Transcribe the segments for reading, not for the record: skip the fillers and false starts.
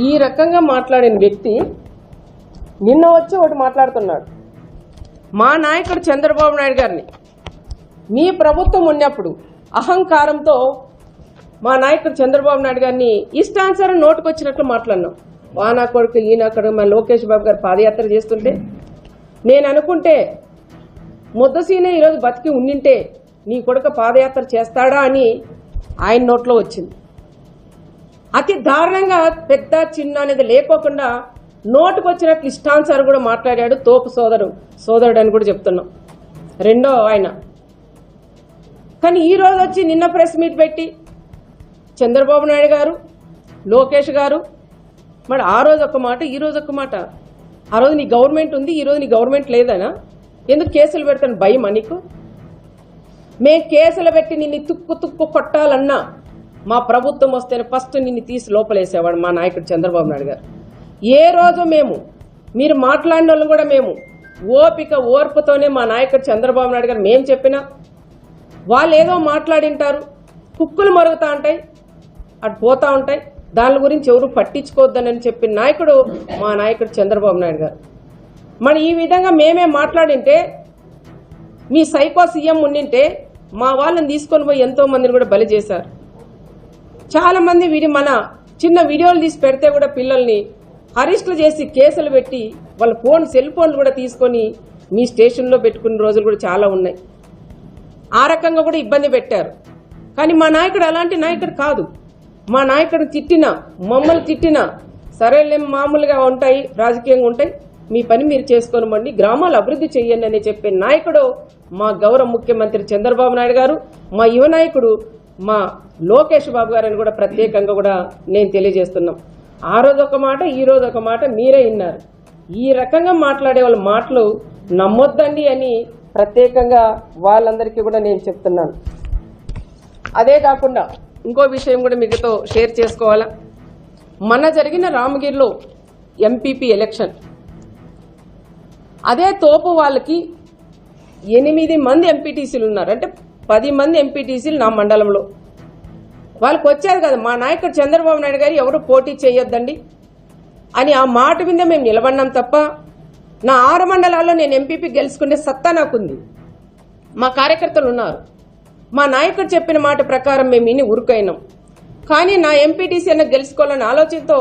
ఈ రకంగా మాట్లాడిన వ్యక్తి నిన్న వచ్చి ఒకటి మాట్లాడుతున్నాడు. మా నాయకుడు చంద్రబాబు నాయుడు గారిని మీ ప్రభుత్వం ఉన్నప్పుడు అహంకారంతో మా నాయకుడు చంద్రబాబు నాయుడు గారిని ఇష్టానుసారం నోటుకొచ్చినట్లు మాట్లాడినాం. వానా కొడుకు ఈయన కొడుకు మా లోకేష్ బాబు గారు పాదయాత్ర చేస్తుంటే నేను అనుకుంటే ముద్దసీనే ఈరోజు బతికి ఉండింటే నీ కొడుకు పాదయాత్ర చేస్తాడా అని ఆయన నోట్లో వచ్చింది. అతి దారుణంగా పెద్ద చిన్న అనేది లేకోకుండా నోటుకొచ్చినట్లు ఇష్టానుసారం కూడా మాట్లాడాడు. తోపు సోదరుడు అని కూడా చెప్తున్నాం. రెండో ఆయన కానీ ఈరోజు వచ్చి నిన్న ప్రెస్ మీట్ పెట్టి చంద్రబాబు నాయుడు గారు లోకేష్ గారు మరి ఆ రోజు ఒక మాట ఈ రోజు ఒక మాట. ఆ రోజు నీ గవర్నమెంట్ ఉంది, ఈ రోజు నీ గవర్నమెంట్ లేదనా? ఎందుకు కేసులు పెడతాను భయమా నీకు? మేము కేసులు పెట్టి నిన్ను తుక్కు కొట్టాలన్నా మా ప్రభుత్వం వస్తేనే ఫస్ట్ నిన్ను తీసి లోపలేసేవాడు మా నాయకుడు చంద్రబాబు నాయుడు గారు. ఏ రోజు మీరు మాట్లాడిన వాళ్ళు కూడా మేము ఓర్పుతోనే మా నాయకుడు చంద్రబాబు నాయుడు గారు మేము చెప్పినా వాళ్ళు ఏదో మాట్లాడింటారు, కుక్కులు మరుగుతూ ఉంటాయి, అటు పోతూ ఉంటాయి, దాని గురించి ఎవరు పట్టించుకోవద్దని చెప్పిన నాయకుడు మా నాయకుడు చంద్రబాబు నాయుడు గారు. మరి ఈ విధంగా మేమే మాట్లాడింటే మీ సైకో సీఎం ఉండింటే మా వాళ్ళని తీసుకొని పోయి ఎంతో మందిని కూడా బలి చేశారు. చాలా మంది మన చిన్న వీడియోలు తీసి పెడితే కూడా పిల్లల్ని అరెస్టులు చేసి కేసులు పెట్టి వాళ్ళ సెల్ ఫోన్లు కూడా తీసుకొని మీ స్టేషన్లో పెట్టుకున్న రోజులు కూడా చాలా ఉన్నాయి. ఆ రకంగా కూడా ఇబ్బంది పెట్టారు. కానీ మా నాయకుడు అలాంటి నాయకుడు కాదు. మా నాయకుడు తిట్టినా మమ్మల్ని తిట్టినా సరేలే మామూలుగా ఉంటాయి, రాజకీయంగా ఉంటాయి, మీ పని మీరు చేసుకోనివ్వండి, గ్రామాలు అభివృద్ధి చెయ్యండి అని చెప్పే నాయకుడు మా గౌరవ ముఖ్యమంత్రి చంద్రబాబు నాయుడు గారు, మా యువ నాయకుడు మా లోకేష్ బాబు గారు అని కూడా ప్రత్యేకంగా కూడా నేను తెలియజేస్తున్నాం. ఆ రోజు ఒక మాట ఈ రోజు ఒక మాట మీరే విన్నారు. ఈ రకంగా మాట్లాడే వాళ్ళ మాటలు నమ్మొద్దండి అని ప్రత్యేకంగా వాళ్ళందరికీ కూడా నేను చెప్తున్నాను. అదే కాకుండా ఇంకో విషయం కూడా మీతో షేర్ చేసుకోవాలా. మన జరిగిన రామగిరిలో ఎంపీపీ ఎలక్షన్ అదే తోపు వాళ్ళకి 8 మంది ఎంపీటీసీలు ఉన్నారు. అంటే 10 మంది ఎంపీటీసీలు నా మండలంలో వాళ్ళకి వచ్చారు కదా, మా నాయకుడు చంద్రబాబు నాయుడు గారు ఎవరు పోటీ చేయొద్దండి అని ఆ మాట మీద మేము నిలబడినాం తప్ప నా 6 మండలాల్లో నేను ఎంపీపీ గెలుచుకునే సత్తా నాకుంది. మా కార్యకర్తలు ఉన్నారు. మా నాయకుడు చెప్పిన మాట ప్రకారం మేము ఇన్ని ఉరుకైనాం. కానీ నా ఎంపీటీసీ అన్న గెలుచుకోవాలనే ఆలోచనతో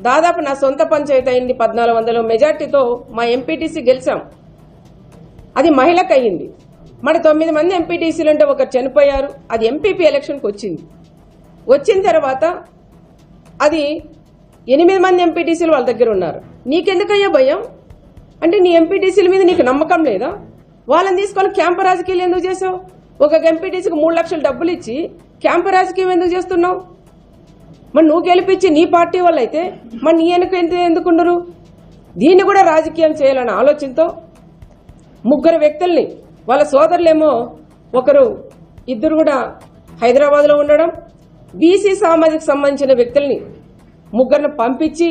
దాదాపు నా సొంత పంచాయతీ అయింది 1400 మెజార్టీతో మా ఎంపీటీసీ గెలిచాం. అది మహిళకు అయ్యింది. మరి 9 మంది ఎంపీటీసీలు అంటే ఒకరు చనిపోయారు. అది ఎంపీపీ ఎలక్షన్కి వచ్చింది. వచ్చిన తర్వాత అది 8 మంది ఎంపీటీసీలు వాళ్ళ దగ్గర ఉన్నారు. నీకెందుకయ్యా భయం? అంటే నీ ఎంపీటీసీల మీద నీకు నమ్మకం లేదా? వాళ్ళని తీసుకొని క్యాంపు రాజకీయాలు ఎందుకు చేసావు? ఒక ఎంపీటీసీకి 3 లక్షలు డబ్బులు ఇచ్చి క్యాంపు రాజకీయం ఎందుకు చేస్తున్నావు? మరి నువ్వు గెలిపించి నీ పార్టీ వాళ్ళు అయితే మరి నీ వెనుక ఎందుకుండరు? దీన్ని కూడా రాజకీయం చేయాలన్న ఆలోచనతో 3 వ్యక్తుల్ని వాళ్ళ సోదరులేమో ఇద్దరు కూడా హైదరాబాద్లో ఉండడం, బీసీ సామాజిక సంబంధించిన వ్యక్తుల్ని 3 పంపించి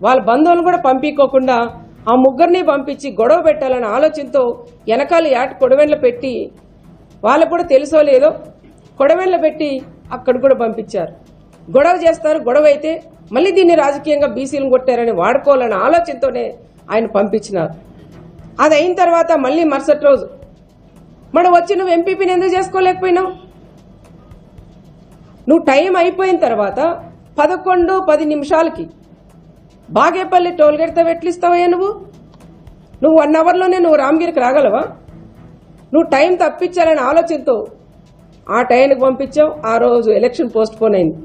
వాళ్ళ బంధువులను కూడా పంపించుకోకుండా ఆ 3 పంపించి గొడవ పెట్టాలన్న ఆలోచనతో వెనకాల కొడవెండ్ల పెట్టి వాళ్ళకు కూడా తెలుసో లేదో కొడవెండ్ల పెట్టి అక్కడ కూడా పంపించారు. గొడవ చేస్తారు, గొడవ అయితే మళ్ళీ దీన్ని రాజకీయంగా బీసీలను కొట్టారని వాడుకోవాలన్న ఆలోచనతోనే ఆయన పంపించినారు. అది అయిన తర్వాత మళ్ళీ మరుసటి రోజు వచ్చి నువ్వు ఎంపీపీని ఎందుకు చేసుకోలేకపోయినావు? నువ్వు టైం అయిపోయిన తర్వాత 11:10 నిమిషాలకి బాగేపల్లి టోల్గేట్తో వెట్లిస్తావయ్యా నువ్వు 1 అవర్లోనే నువ్వు రామగిరికి రాగలవా? నువ్వు టైం తప్పించాలనే ఆలోచనతో ఆ టైంకి పంపించావు. ఆ రోజు ఎలక్షన్ పోస్ట్ పోన్ అయింది.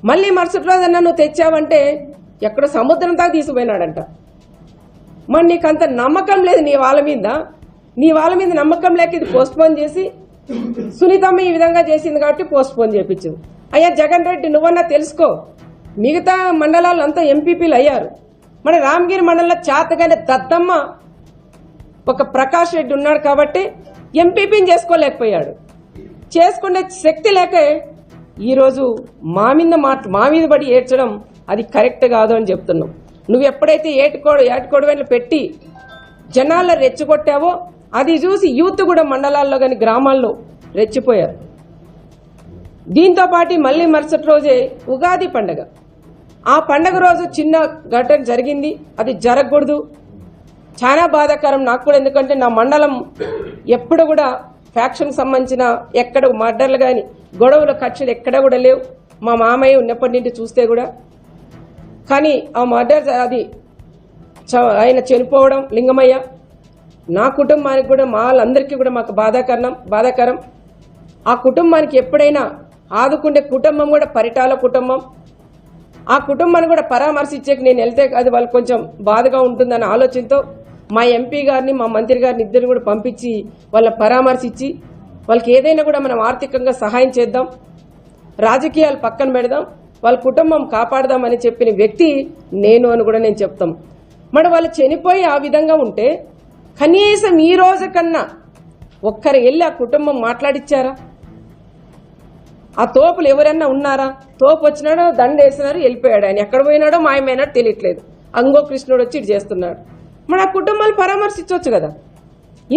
మళ్ళీ మరుసటి రోజన్నా నువ్వు తెచ్చావంటే ఎక్కడో సముద్రంతా తీసుకుపోయినాడంట. మరి నీకంత నమ్మకం లేదు నీ వాళ్ళ మీద నమ్మకం లేక ఇది పోస్ట్ పోన్ చేసి సునీతమ్మ ఈ విధంగా చేసింది కాబట్టి పోస్ట్ పోన్ చేయించు. అయ్యా జగన్ రెడ్డి, నువ్వన్నా తెలుసుకో, మిగతా మండలాలు అంతా ఎంపీపీలు అయ్యారు. మన రామగిరి మండలంలో చాతగానే దద్దమ్మ ఒక ప్రకాష్ రెడ్డి ఉన్నాడు కాబట్టి ఎంపీపీని చేసుకోలేకపోయాడు. చేసుకునే శక్తి లేక ఈరోజు మా మీద పడి ఏడ్చడం అది కరెక్ట్ కాదు అని చెప్తున్నాం. నువ్వు ఎప్పుడైతే ఏటుకోడవెన్లు పెట్టి జనాల్లో రెచ్చగొట్టావో అది చూసి యూత్ కూడా మండలాల్లో కానీ గ్రామాల్లో రెచ్చిపోయారు. దీంతో పాటు మళ్ళీ మరుసటి రోజే ఉగాది పండుగ. ఆ పండగ రోజు చిన్న ఘటన జరిగింది, అది జరగకూడదు. చాలా బాధాకరం నాకు కూడా, ఎందుకంటే నా మండలం ఎప్పుడు కూడా ఫ్యాక్షన్కి సంబంధించిన ఎక్కడ మర్డర్లు కానీ గొడవలు ఖర్చులు ఎక్కడ కూడా లేవు. మా మామయ్య ఉన్నప్పటి నుండి చూస్తే కూడా. కానీ ఆ మర్డర్ అది ఆయన చనిపోవడం లింగమయ్య నా కుటుంబానికి కూడా మా వాళ్ళందరికీ కూడా మాకు బాధాకరం. ఆ కుటుంబానికి ఎప్పుడైనా ఆదుకుంటే కుటుంబం కూడా పరిటాల కుటుంబం. ఆ కుటుంబాన్ని కూడా పరామర్శించేకి నేను వెళ్తే అది వాళ్ళకి కొంచెం బాధగా ఉంటుందన్న ఆలోచనతో మా ఎంపీ గారిని మా మంత్రి గారిని ఇద్దరిని కూడా పంపించి వాళ్ళ పరామర్శించి వాళ్ళకి ఏదైనా కూడా మనం ఆర్థికంగా సహాయం చేద్దాం, రాజకీయాలు పక్కన పెడదాం, వాళ్ళ కుటుంబం కాపాడదామని చెప్పిన వ్యక్తి నేను అని కూడా నేను చెప్తాం. మరి వాళ్ళు చనిపోయి ఆ విధంగా ఉంటే కనీసం ఈ రోజు కన్నా ఒక్కరు వెళ్ళి ఆ కుటుంబం మాట్లాడిచ్చారా? ఆ తోపులు ఎవరన్నా ఉన్నారా? తోపు వచ్చినాడో దండ వేసినారు వెళ్ళిపోయాడు, ఆయన ఎక్కడ పోయినాడో మాయమైనాడో తెలియట్లేదు. అంగో కృష్ణుడు వచ్చి ఇటు చేస్తున్నాడు. మరి ఆ కుటుంబాలు పరామర్శించవచ్చు కదా.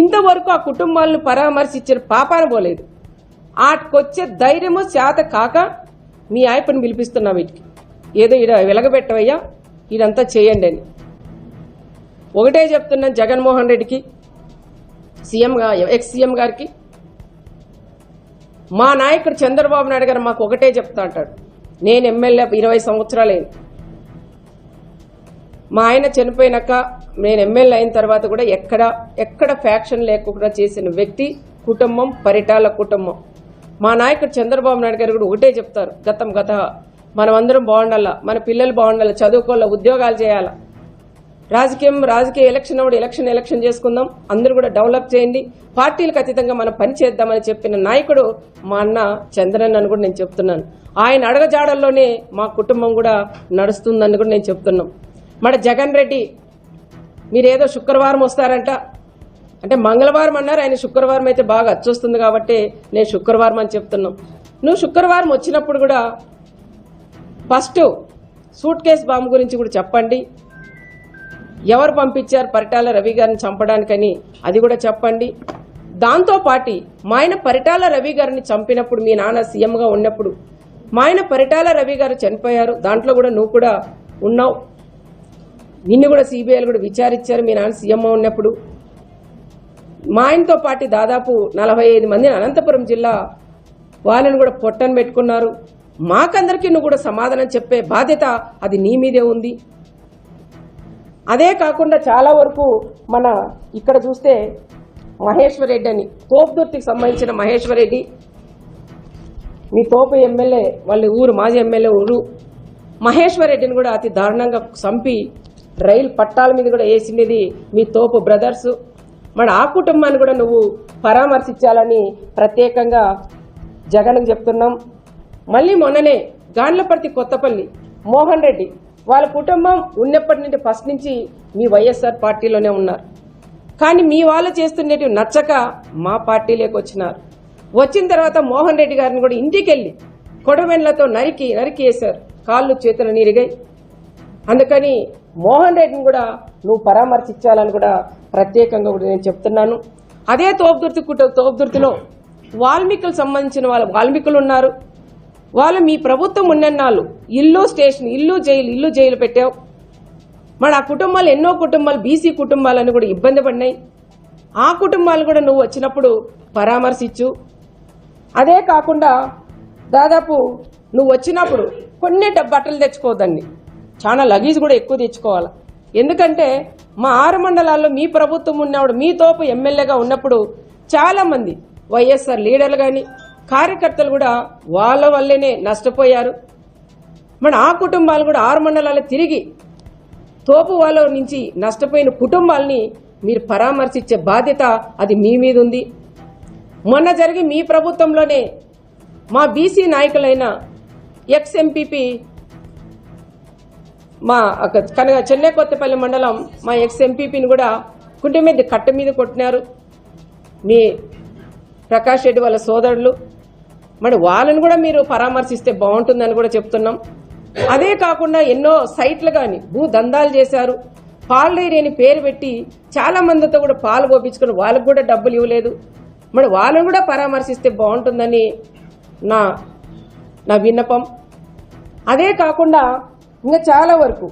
ఇంతవరకు ఆ కుటుంబాలను పరామర్శించిన పాపాన పోలేదు. ఆటకొచ్చే ధైర్యము చేత కాక మీ ఆయపని పిలిపిస్తున్నా, వీటికి ఏదో ఈడ వెలగబెట్టవయ్యా, ఇదంతా చేయండి అని ఒకటే చెప్తున్నాను. జగన్మోహన్ రెడ్డికి, ఎక్స్ సీఎం గారికి, మా నాయకుడు చంద్రబాబు నాయుడు గారు మాకు ఒకటే చెప్తా అంటాడు. నేను ఎమ్మెల్యే 20 సంవత్సరాలైంది. మా ఆయన చనిపోయినాక నేను ఎమ్మెల్యే అయిన తర్వాత కూడా ఎక్కడ ఫ్యాక్షన్ లేకుండా చేసిన వ్యక్తి కుటుంబం పరిటాల కుటుంబం. మా నాయకుడు చంద్రబాబు నాయుడు గారు కూడా ఒకటే చెప్తారు, గత మనం అందరం బాగుండాలా, మన పిల్లలు బాగుండాలా, చదువుకోవాలా, ఉద్యోగాలు చేయాలా, రాజకీయ ఎలక్షన్ అప్పుడు ఎలక్షన్ చేసుకుందాం, అందరూ కూడా డెవలప్ చేయండి, పార్టీలకు అతీతంగా మనం పని చేద్దామని చెప్పిన నాయకుడు మా అన్న చంద్రన్ అని కూడా నేను చెప్తున్నాను. ఆయన అడగజాడల్లోనే మా కుటుంబం కూడా నడుస్తుందని కూడా నేను చెప్తున్నాం. మన జగన్ రెడ్డి మీరేదో శుక్రవారం వస్తారంట అంటే మంగళవారం అన్నారు, ఆయన శుక్రవారం అయితే బాగా అచ్చొస్తుంది కాబట్టి నేను శుక్రవారం అని చెప్తున్నాం. నువ్వు శుక్రవారం వచ్చినప్పుడు కూడా ఫస్ట్ సూట్ కేస్ బాంబు గురించి కూడా చెప్పండి. ఎవరు పంపించారు పరిటాల రవి గారిని చంపడానికని అది కూడా చెప్పండి. దాంతోపాటు మా ఆయన పరిటాల రవి గారిని చంపినప్పుడు మీ నాన్న సీఎంగా ఉన్నప్పుడు మా ఆయన పరిటాల రవి గారు చనిపోయారు, దాంట్లో కూడా నువ్వు కూడా ఉన్నావు. నిన్ను కూడా సిబిఐలు కూడా విచారించారు మీ నాన్న సీఎంగా ఉన్నప్పుడు. మా ఆయనతో పాటు దాదాపు 45 మందిని అనంతపురం జిల్లా వాళ్ళని కూడా పొట్టను పెట్టుకున్నారు. మాకందరికీ నువ్వు కూడా సమాధానం చెప్పే బాధ్యత అది నీ మీదే ఉంది. అదే కాకుండా చాలా వరకు మన ఇక్కడ చూస్తే మహేశ్వర్ రెడ్డి అని తోపుదుర్తికి సంబంధించిన మహేశ్వర్ రెడ్డి మీ తోపు ఎమ్మెల్యే వాళ్ళ ఊరు మాజీ ఎమ్మెల్యే ఊరు మహేశ్వర్ రెడ్డిని కూడా అతి దారుణంగా చంపి రైలు పట్టాల మీద కూడా వేసినది మీ తోపు బ్రదర్స్. మరి ఆ కుటుంబాన్ని కూడా నువ్వు పరామర్శించాలని ప్రత్యేకంగా జగన్కి చెప్తున్నాం. మళ్ళీ మొన్ననే గాండ్లపర్తి కొత్తపల్లి మోహన్ రెడ్డి వాళ్ళ కుటుంబం ఉన్నప్పటి నుండి ఫస్ట్ నుంచి మీ వైఎస్ఆర్ పార్టీలోనే ఉన్నారు. కానీ మీ వాళ్ళు చేస్తున్నట్టు నచ్చక మా పార్టీలోకి వచ్చినారు. వచ్చిన తర్వాత మోహన్ రెడ్డి గారిని కూడా ఇంటికి వెళ్ళి కొడవెన్లతో నరికేశారు, కాళ్ళు చేతులు నీరిగాయి. అందుకని మోహన్ రెడ్డిని కూడా నువ్వు పరామర్శించాలని కూడా ప్రత్యేకంగా కూడా నేను చెప్తున్నాను. అదే తోపుదుర్తిలో వాల్మీకులకు సంబంధించిన వాల్మీకులు ఉన్నారు. వాళ్ళు మీ ప్రభుత్వం ఉన్నన్నాళ్ళు ఇల్లు స్టేషన్, ఇల్లు జైలు పెట్టావు. మరి ఆ కుటుంబాలు ఎన్నో కుటుంబాలు బీసీ కుటుంబాలను కూడా ఇబ్బంది పడినాయి. ఆ కుటుంబాలు కూడా నువ్వు వచ్చినప్పుడు పరామర్శించు. అదే కాకుండా దాదాపు నువ్వు వచ్చినప్పుడు కొన్ని బట్టలు తెచ్చుకోవద్దండి, చాలా లగేజ్ కూడా ఎక్కువ తెచ్చుకోవాలి. ఎందుకంటే మా 6 మండలాల్లో మీ ప్రభుత్వం ఉన్నప్పుడు మీ తోపు ఎమ్మెల్యేగా ఉన్నప్పుడు చాలా మంది వైఎస్ఆర్ లీడర్లు కానీ కార్యకర్తలు కూడా వాళ్ళ వల్లేనే నష్టపోయారు. మరి ఆ కుటుంబాలు కూడా 6 మండలాలు తిరిగి తోపు వాళ్ళ నుంచి నష్టపోయిన కుటుంబాలని మీరు పరామర్శించే బాధ్యత అది మీ మీద ఉంది. మొన్న జరిగి మీ ప్రభుత్వంలోనే మా బీసీ నాయకులైన ఎక్స్ ఎంపీపీ మా చెన్నై కొత్తపల్లి మండలం మా ఎక్స్ ఎంపీపీని కూడా కుంటి మీద కట్ట మీద కొట్టినారు మీ ప్రకాష్ రెడ్డి వాళ్ళ సోదరులు. మరి వాళ్ళని కూడా మీరు పరామర్శిస్తే బాగుంటుందని కూడా చెప్తున్నాం. అదే కాకుండా ఎన్నో సైట్లు కానీ భూదందాలు చేశారు. పాలు డైరీ అని పేరు పెట్టి చాలా మందితో కూడా పాలు పోపించుకుని వాళ్ళకు కూడా డబ్బులు ఇవ్వలేదు. మరి వాళ్ళని కూడా పరామర్శిస్తే బాగుంటుందని నా విన్నపం. అదే కాకుండా ఇంకా చాలా వరకు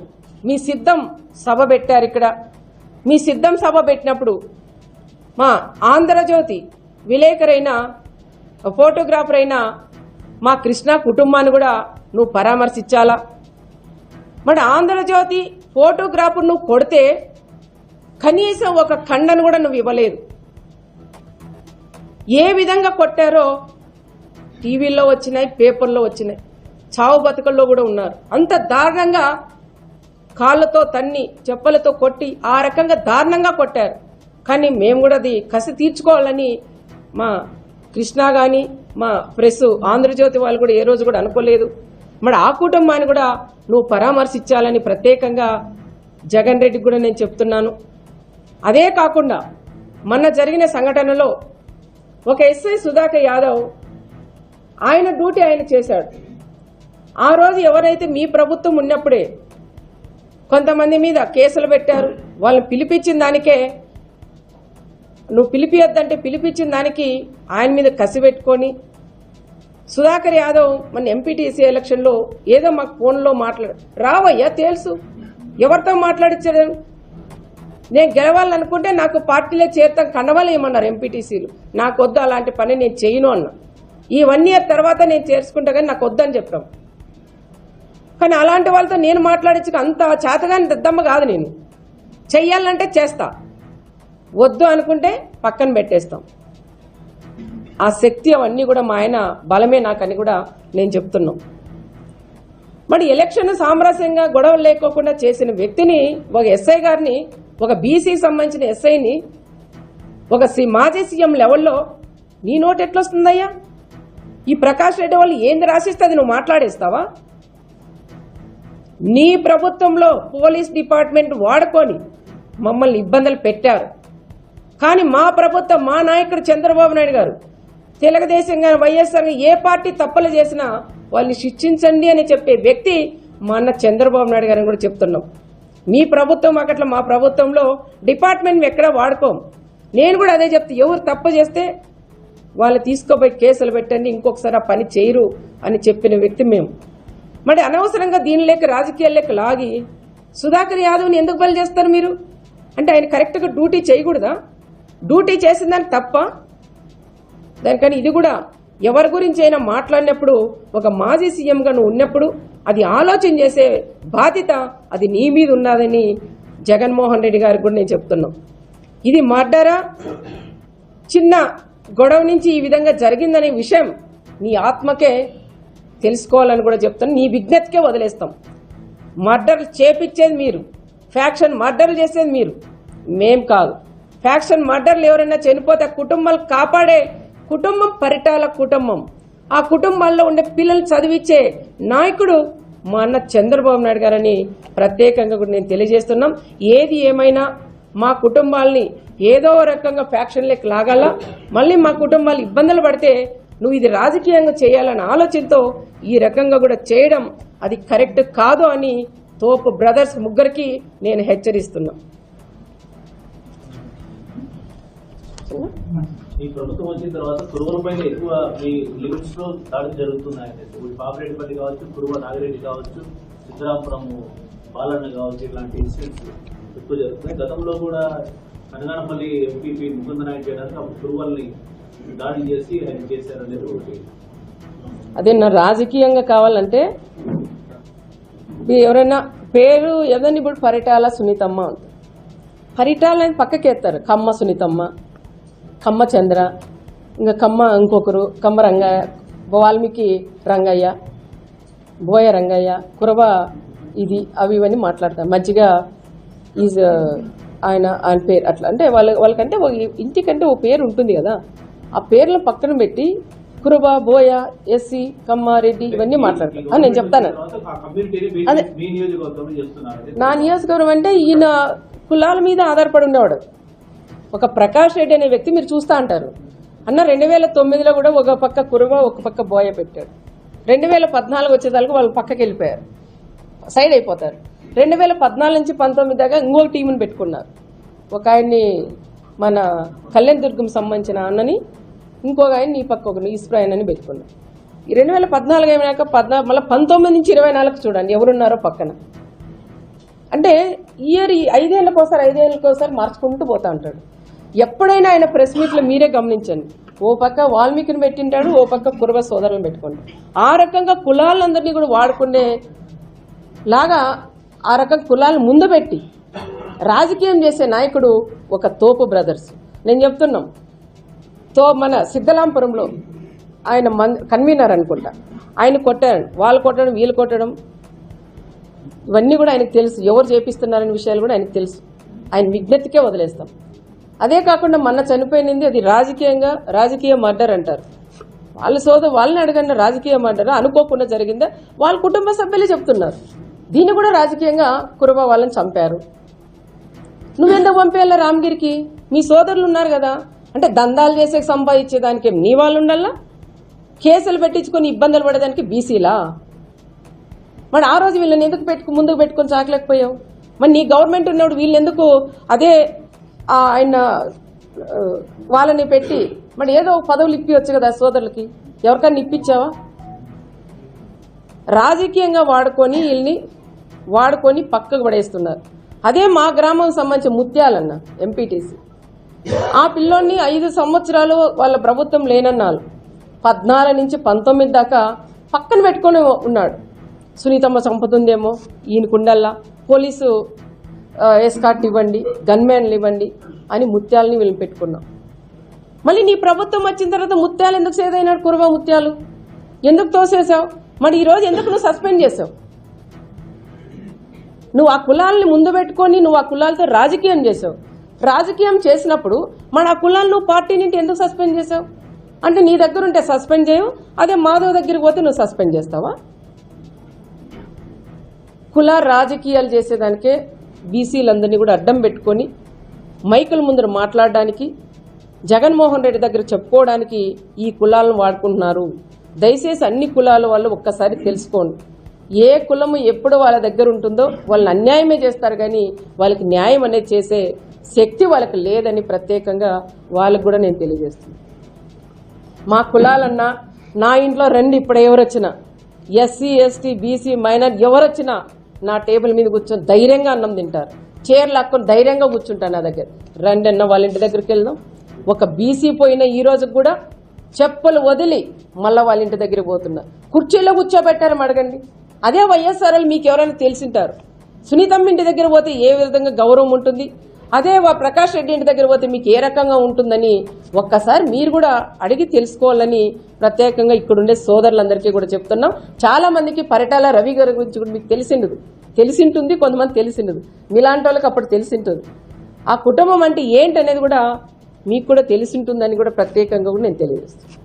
మీ సిద్ధం సభ పెట్టారు ఇక్కడ. మీ సిద్ధం సభ పెట్టినప్పుడు మా ఆంధ్రజ్యోతి విలేకరైన ఫోటోగ్రాఫర్ అయిన మా కృష్ణ కుటుంబాన్ని కూడా నువ్వు పరామర్శించాలా. మరి ఆంధ్రజ్యోతి ఫోటోగ్రాఫర్ నువ్వు కొడితే కనీసం ఒక ఖండన కూడా నువ్వు ఇవ్వలేదు. ఏ విధంగా కొట్టారో టీవీల్లో వచ్చినాయి, పేపర్లో వచ్చినాయి, చావు బతుకల్లో కూడా ఉన్నారు. అంత దారుణంగా కాళ్ళతో తన్ని, చెప్పులతో కొట్టి ఆ రకంగా దారుణంగా కొట్టారు. కానీ మేము కూడా అది కసి తీర్చుకోవాలని మా కృష్ణ కానీ మా ప్రెస్ ఆంధ్రజ్యోతి వాళ్ళు కూడా ఏ రోజు కూడా అనుకోలేదు. మరి ఆ కుటుంబాన్ని కూడా నువ్వు పరామర్శించాలని ప్రత్యేకంగా జగన్ రెడ్డికి కూడా నేను చెప్తున్నాను. అదే కాకుండా మొన్న జరిగిన సంఘటనలో ఒక ఎస్ఐ సుధాకర్ యాదవ్ ఆయన డ్యూటీ ఆయన చేశాడు. ఆ రోజు ఎవరైతే మీ ప్రభుత్వం ఉన్నప్పుడే కొంతమంది మీద కేసులు పెట్టారు, వాళ్ళని పిలిపించిన దానికే నువ్వు పిలిపియొద్దంటే పిలిపించిన దానికి ఆయన మీద కసి పెట్టుకొని సుధాకర్ యాదవ్ మన ఎంపీటీసీ ఎలక్షన్లో ఏదో మాకు ఫోన్లో రావయ్యా తెలుసు ఎవరితో మాట్లాడించారు. నేను గెలవాలనుకుంటే నాకు పార్టీలో చేరుతాం కండవాళ్ళు ఏమన్నారు ఎంపీటీసీలు. నాకు వద్దు అలాంటి పని నేను చేయను అన్నా. ఈ 1 year తర్వాత నేను చేర్చుకుంటా కానీ నాకు వద్దని చెప్పాం. కానీ అలాంటి వాళ్ళతో నేను మాట్లాడించుకు అంత చేతగాని దద్దమ్మ కాదు. నేను చెయ్యాలంటే చేస్తా, వద్దు అనుకుంటే పక్కన పెట్టేస్తాం. ఆ శక్తి అవన్నీ కూడా మా ఆయన బలమే నాకని కూడా నేను చెప్తున్నాం. మరి ఎలక్షన్ సామరస్యంగా గొడవలు లేకోకుండా చేసిన వ్యక్తిని, ఒక ఎస్ఐ గారిని, ఒక బీసీకి సంబంధించిన ఎస్ఐని ఒక మాజీ సీఎం లెవెల్లో నీ నోటు ఎట్లొస్తుందయ్యా? ఈ ప్రకాష్ రెడ్డి వాళ్ళు ఏంది రాసిస్తే అది నువ్వు మాట్లాడేస్తావా? నీ ప్రభుత్వంలో పోలీస్ డిపార్ట్మెంట్ వాడుకొని మమ్మల్ని ఇబ్బందులు పెట్టారు. కానీ మా ప్రభుత్వం, మా నాయకుడు చంద్రబాబు నాయుడు గారు, తెలుగుదేశం గారు, వైఎస్ఆర్ ఏ పార్టీ తప్పులు చేసినా వాళ్ళని శిక్షించండి అని చెప్పే వ్యక్తి మా అన్న చంద్రబాబు నాయుడు గారిని కూడా చెప్తున్నాం. మీ ప్రభుత్వం అట్లా మా ప్రభుత్వంలో డిపార్ట్మెంట్ ఎక్కడ వాడుకోం. నేను కూడా అదే చెప్తా, ఎవరు తప్పు చేస్తే వాళ్ళు తీసుకోపోయి కేసులు పెట్టండి, ఇంకొకసారి ఆ పని చేయరు అని చెప్పిన వ్యక్తి మేము. మరి అనవసరంగా దీని లేక రాజకీయాల్లోకి లాగి సుధాకర్ యాదవ్ని ఎందుకు బలి చేస్తారు మీరు? అంటే ఆయన కరెక్ట్గా డ్యూటీ చేయకూడదా? డ్యూటీ చేసిన దానికి తప్ప దానికని ఇది కూడా ఎవరి గురించి అయినా మాట్లాడినప్పుడు ఒక మాజీ సీఎంగా నువ్వు ఉన్నప్పుడు అది ఆలోచన చేసే బాధ్యత అది నీ మీద ఉన్నదని జగన్మోహన్ రెడ్డి గారికి కూడా నేను చెప్తున్నాను. ఇది మర్డరా, చిన్న గొడవ నుంచి ఈ విధంగా జరిగిందనే విషయం నీ ఆత్మకే తెలుసుకోవాలని కూడా చెప్తాను. నీ విజ్ఞతకే వదిలేస్తాం. మర్డర్లు చేపించేది మీరు, ఫ్యాక్షన్ మర్డర్లు చేసేది మీరు, మేం కాదు. ఫ్యాక్షన్ మర్డర్లు ఎవరైనా చనిపోతే కుటుంబాలు కాపాడే కుటుంబం పరిటాల కుటుంబం. ఆ కుటుంబాల్లో ఉండే పిల్లలు చదివించే నాయకుడు మా అన్న చంద్రబాబు నాయుడు గారని ప్రత్యేకంగా కూడా నేను తెలియజేస్తున్నాం. ఏది ఏమైనా మా కుటుంబాలని ఏదో రకంగా ఫ్యాక్షన్లకు లాగాల, మళ్ళీ మా కుటుంబాలు ఇబ్బందులు పడితే నువ్వు ఇది రాజకీయంగా చేయాలన్న ఆలోచనతో ఈ రకంగా కూడా చేయడం అది కరెక్ట్ కాదు అని తోపు బ్రదర్స్ ముగ్గురికి నేను హెచ్చరిస్తున్నా. ఈ ప్రభుత్వం వచ్చిన తర్వాత కురువలపైన ఎక్కువ మీ లిమిట్స్ లో దాడులు జరుగుతున్నాయండి. పాపిరెడ్డిపల్లి కావచ్చు, కురువ నాగిరెడ్డి కావచ్చు, సిద్ధరాపురం బాలన్న కావచ్చు, ఇలాంటి ఇన్సిడెంట్స్ ఎక్కువ జరుగుతున్నాయి. గతంలో కూడా కనగానపల్లి ఎంపీపీ ముకుంద నాయుడు చేయడానికి అప్పుడు కురువల్ని దాడి చేసి ఆయన చేశారనేది ఒకటి. అదే నా రాజకీయంగా కావాలంటే ఎవరైనా పేరు ఏదైనా ఇప్పుడు పరిటాల సునీతమ్మ ఉంటుంది. పరిటాలని పక్కకెత్తారు. కమ్మ సునీతమ్మ, కమ్మ చంద్ర, ఇంకా కమ్మ ఇంకొకరు, కమ్మ రంగయ్య, వాల్మీకి రంగయ్య, బోయ రంగయ్య, కురవ ఇది అవి ఇవన్నీ మాట్లాడతారు. మధ్యగా ఈజ్ ఆయన పేరు అట్లా అంటే వాళ్ళకంటే ఇంటికంటే ఓ పేరు ఉంటుంది కదా, ఆ పేర్లు పక్కన పెట్టి కురబ, బోయ, ఎస్సీ, కమ్మారెడ్డి ఇవన్నీ మాట్లాడతారు. నేను చెప్తాను అదే నా నియోజకవర్గం అంటే ఈయన కులాల మీద ఆధారపడి ఉండేవాడు. ఒక ప్రకాష్ రెడ్డి అనే వ్యక్తి మీరు చూస్తా అంటారు అన్న 2009లో కూడా ఒక పక్క కురవ ఒక పక్క బోయ పెట్టాడు. 2014 వచ్చేదానికి వాళ్ళు పక్కకి వెళ్ళిపోయారు, సైడ్ అయిపోతారు. 2014 నుంచి 19 దాకా ఇంకొక టీంని పెట్టుకున్నారు. ఒక ఆయన్ని మన కళ్యాణ్ దుర్గం సంబంధించిన అన్నని, ఇంకొక ఆయన ఈ పక్క ఒకరిని ఈశ్వరాయన్ అని పెట్టుకున్నారు. 2014 అయినాక మళ్ళీ 19 నుంచి 24 చూడండి ఎవరున్నారో పక్కన. అంటే ఇయర్ 5 ఏళ్ళకోసారి మార్చుకుంటూ పోతా ఉంటాడు. ఎప్పుడైనా ఆయన ప్రెస్ మీట్లో మీరే గమనించండి, ఓ పక్క వాల్మీకిని పెట్టింటాడు, ఓ పక్క కురవ సోదరులను పెట్టుకుంటాడు. ఆ రకంగా కులాలందరినీ కూడా వాడుకునే లాగా ఆ రకంగా కులాలను ముందు పెట్టి రాజకీయం చేసే నాయకుడు ఒక తోపు బ్రదర్స్. నేను చెప్తున్నాం, మన సిద్ధలాంపురంలో ఆయన కన్వీనర్ అనుకుంటా, ఆయన కొట్టాడు, వాళ్ళు కొట్టడం, వీళ్ళు కొట్టడం, ఇవన్నీ కూడా ఆయనకు తెలుసు. ఎవరు చేపిస్తున్నారనే విషయాలు కూడా ఆయనకు తెలుసు. ఆయన విజ్ఞతకే వదిలేస్తాం. అదే కాకుండా మొన్న చనిపోయింది, అది రాజకీయ మర్డర్ అంటారు. వాళ్ళని అడగండి, రాజకీయ మర్డర్ అనుకోకుండా జరిగిందా? వాళ్ళ కుటుంబ సభ్యులే చెప్తున్నారు. దీన్ని కూడా రాజకీయంగా కురవ వాళ్ళని చంపారు. నువ్వెందుకు పంపేయాలా రామగిరికి? మీ సోదరులు ఉన్నారు కదా. అంటే దందాలు చేసే సంపాదించేదానికి నీ వాళ్ళు ఉండాలా? కేసులు పెట్టించుకొని ఇబ్బందులు పడేదానికి బీసీలా? మరి ఆ రోజు వీళ్ళని ఎందుకు ముందుకు పెట్టుకొని చాకలేకపోయావు? మరి నీ గవర్నమెంట్ ఉన్నప్పుడు వీళ్ళు ఎందుకు అదే ఆయన వాళ్ళని పెట్టి మరి ఏదో పదవులు ఇప్పివచ్చు కదా సోదరులకి? ఎవరికైనా ఇప్పించావా? రాజకీయంగా వాడుకొని పక్కకు పడేస్తున్నారు. అదే మా గ్రామం సంబంధించి ముత్యాలన్న ఎంపీటీసీ, ఆ పిల్లోని 5 సంవత్సరాలు వాళ్ళ ప్రభుత్వం లేనన్నారు. 14 నుంచి 19 దాకా పక్కన పెట్టుకొని ఉన్నాడు. సునీతమ్మ చంపుతుందేమో ఈయనకుండల్లా, పోలీసు ఎస్కార్ట్ ఇవ్వండి, గన్మ్యాన్లు ఇవ్వండి అని ముత్యాలని వీళ్ళని పెట్టుకున్నాం. మళ్ళీ నీ ప్రభుత్వం వచ్చిన తర్వాత ముత్యాలు ఎందుకు సేదైనాడు? కురవ ముత్యాలు ఎందుకు తోసేసావు? మరి ఈరోజు ఎందుకు నువ్వు సస్పెండ్ చేసావు? నువ్వు ఆ కులాలని ముందు పెట్టుకొని నువ్వు ఆ కులాలతో రాజకీయం చేసావు. రాజకీయం చేసినప్పుడు మన ఆ కులాలను నువ్వు పార్టీ నుండి ఎందుకు సస్పెండ్ చేసావు? అంటే నీ దగ్గర ఉంటే సస్పెండ్ చేయవు, అదే మాధవ్ దగ్గరికి పోతే నువ్వు సస్పెండ్ చేస్తావా? కుల రాజకీయాలు చేసేదానికే బీసీలందరినీ కూడా అడ్డం పెట్టుకొని మైకుల ముందర మాట్లాడడానికి, జగన్మోహన్ రెడ్డి దగ్గర చెప్పుకోవడానికి ఈ కులాలను వాడుకుంటున్నారు. దయచేసి అన్ని కులాల వాళ్ళు ఒక్కసారి తెలుసుకోండి. ఏ కులము ఎప్పుడు వాళ్ళ దగ్గర ఉంటుందో వాళ్ళని అన్యాయమే చేస్తారు, కానీ వాళ్ళకి న్యాయం అనేది చేసే శక్తి వాళ్ళకి లేదని ప్రత్యేకంగా వాళ్ళకు కూడా నేను తెలియజేస్తున్నాను. మా కులాలన్నా నా ఇంట్లో రండి, ఇప్పుడు ఎవరొచ్చినా ఎస్సీ ఎస్టీ బీసీ మైనార్ ఎవరొచ్చినా నా టేబుల్ మీద కూర్చొని ధైర్యంగా అన్నం తింటారు. చీరలు లాక్కొని ధైర్యంగా కూర్చుంటాను నా దగ్గర. రండి అన్న వాళ్ళ ఇంటి దగ్గరికి వెళ్దాం. ఒక బీసీ పోయిన ఈ రోజుకు కూడా చెప్పులు వదిలి మళ్ళీ వాళ్ళ ఇంటి దగ్గరికి పోతున్నా. కుర్చీలో కూర్చోబెట్టారని అడగండి. అదే వైఎస్ఆర్ఎల్ మీకు ఎవరైనా తెలిసింటారు. సునీతమ్మ ఇంటి దగ్గర పోతే ఏ విధంగా గౌరవం ఉంటుంది, అదే ప్రకాష్ రెడ్డి ఇంటి దగ్గర పోతే మీకు ఏ రకంగా ఉంటుందని ఒక్కసారి మీరు కూడా అడిగి తెలుసుకోవాలని ప్రత్యేకంగా ఇక్కడుండే సోదరులందరికీ కూడా చెప్తున్నాం. చాలా మందికి పరిటాల రవి గారి గురించి కూడా మీకు తెలిసింటుంది, కొంతమంది తెలిసిండదు. మీలాంటి వాళ్ళకి అప్పుడు తెలిసింటుంది. ఆ కుటుంబం అంటే ఏంటనేది కూడా మీకు కూడా తెలిసింటుందని కూడా ప్రత్యేకంగా కూడా నేను తెలియజేస్తాను.